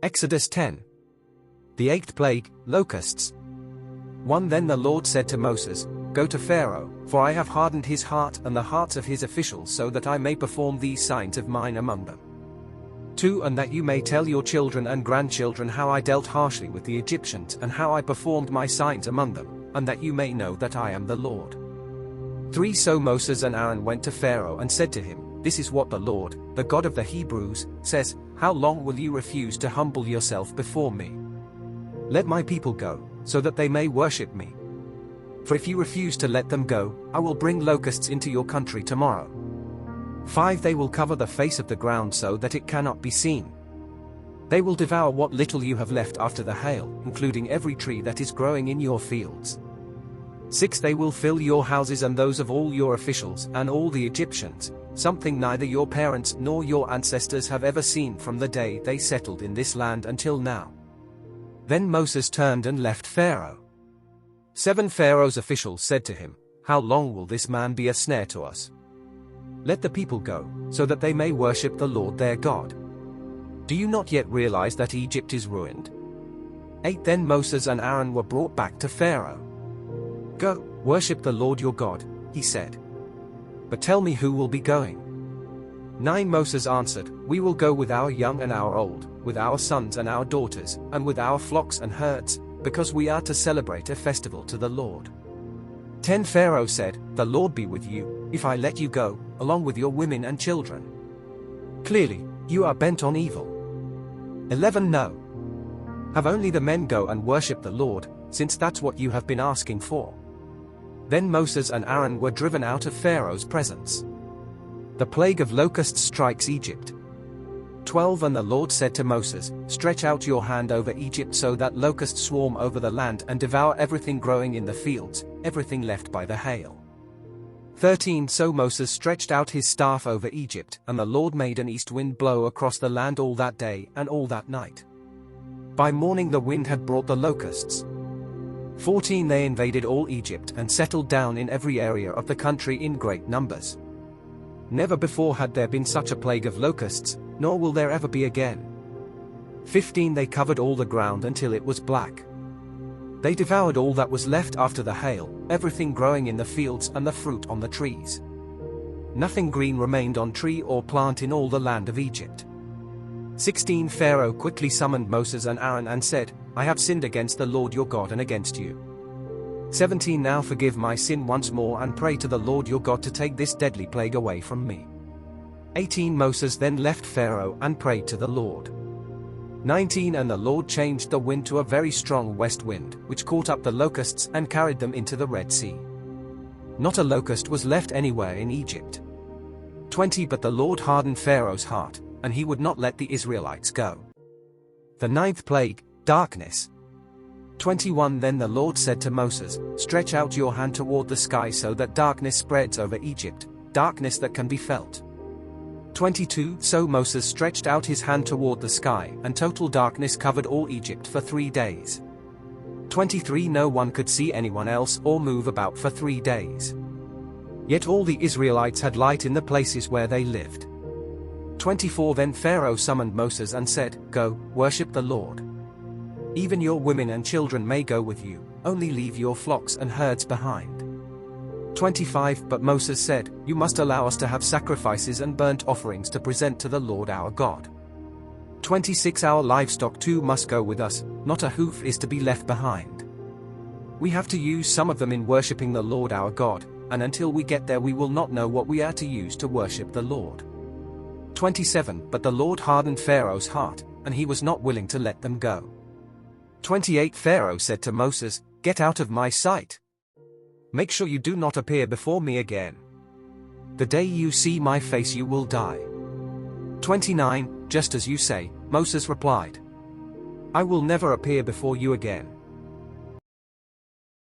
Exodus 10. The eighth plague, locusts. 1 Then the Lord said to Moses, Go to Pharaoh, for I have hardened his heart and the hearts of his officials so that I may perform these signs of mine among them. 2 And that you may tell your children and grandchildren how I dealt harshly with the Egyptians and how I performed my signs among them, and that you may know that I am the Lord. 3 So Moses and Aaron went to Pharaoh and said to him, This is what the Lord, the God of the Hebrews, says, How long will you refuse to humble yourself before me? Let my people go, so that they may worship me. For if you refuse to let them go, I will bring locusts into your country tomorrow. 5 They will cover the face of the ground so that it cannot be seen. They will devour what little you have left after the hail, including every tree that is growing in your fields. 6 They will fill your houses and those of all your officials and all the Egyptians, something neither your parents nor your ancestors have ever seen from the day they settled in this land until now. Then Moses turned and left Pharaoh. 7 Pharaoh's officials said to him, How long will this man be a snare to us? Let the people go, so that they may worship the Lord their God. Do you not yet realize that Egypt is ruined? 8 Then Moses and Aaron were brought back to Pharaoh. Go, worship the Lord your God, he said. But tell me who will be going. 9 Moses answered, We will go with our young and our old, with our sons and our daughters, and with our flocks and herds, because we are to celebrate a festival to the Lord. 10 Pharaoh said, The Lord be with you, if I let you go, along with your women and children. Clearly, you are bent on evil. 11 No. Have only the men go and worship the Lord, since that's what you have been asking for. Then Moses and Aaron were driven out of Pharaoh's presence. The plague of locusts strikes Egypt. 12 And the Lord said to Moses, Stretch out your hand over Egypt so that locusts swarm over the land and devour everything growing in the fields, everything left by the hail. 13 So Moses stretched out his staff over Egypt, and the Lord made an east wind blow across the land all that day and all that night. By morning the wind had brought the locusts. 14 They invaded all Egypt and settled down in every area of the country in great numbers. Never before had there been such a plague of locusts, nor will there ever be again. 15 They covered all the ground until it was black. They devoured all that was left after the hail, everything growing in the fields and the fruit on the trees. Nothing green remained on tree or plant in all the land of Egypt. 16 Pharaoh quickly summoned Moses and Aaron and said, I have sinned against the Lord your God and against you. 17 Now forgive my sin once more and pray to the Lord your God to take this deadly plague away from me. 18 Moses then left Pharaoh and prayed to the Lord. 19 And the Lord changed the wind to a very strong west wind, which caught up the locusts and carried them into the Red Sea. Not a locust was left anywhere in Egypt. 20 But the Lord hardened Pharaoh's heart, and he would not let the Israelites go. The ninth plague, darkness. 21 Then the Lord said to Moses, Stretch out your hand toward the sky so that darkness spreads over Egypt, darkness that can be felt. 22 So Moses stretched out his hand toward the sky, and total darkness covered all Egypt for 3 days. 23 No one could see anyone else or move about for 3 days. Yet all the Israelites had light in the places where they lived. 24 Then Pharaoh summoned Moses and said, Go, worship the Lord. Even your women and children may go with you, only leave your flocks and herds behind. 25 But Moses said, You must allow us to have sacrifices and burnt offerings to present to the Lord our God. 26 Our livestock too must go with us, not a hoof is to be left behind. We have to use some of them in worshipping the Lord our God, and until we get there we will not know what we are to use to worship the Lord. 27 But the Lord hardened Pharaoh's heart, and he was not willing to let them go. 28 Pharaoh said to Moses, Get out of my sight. Make sure you do not appear before me again. The day you see my face you will die. 29 Just as you say, Moses replied. I will never appear before you again.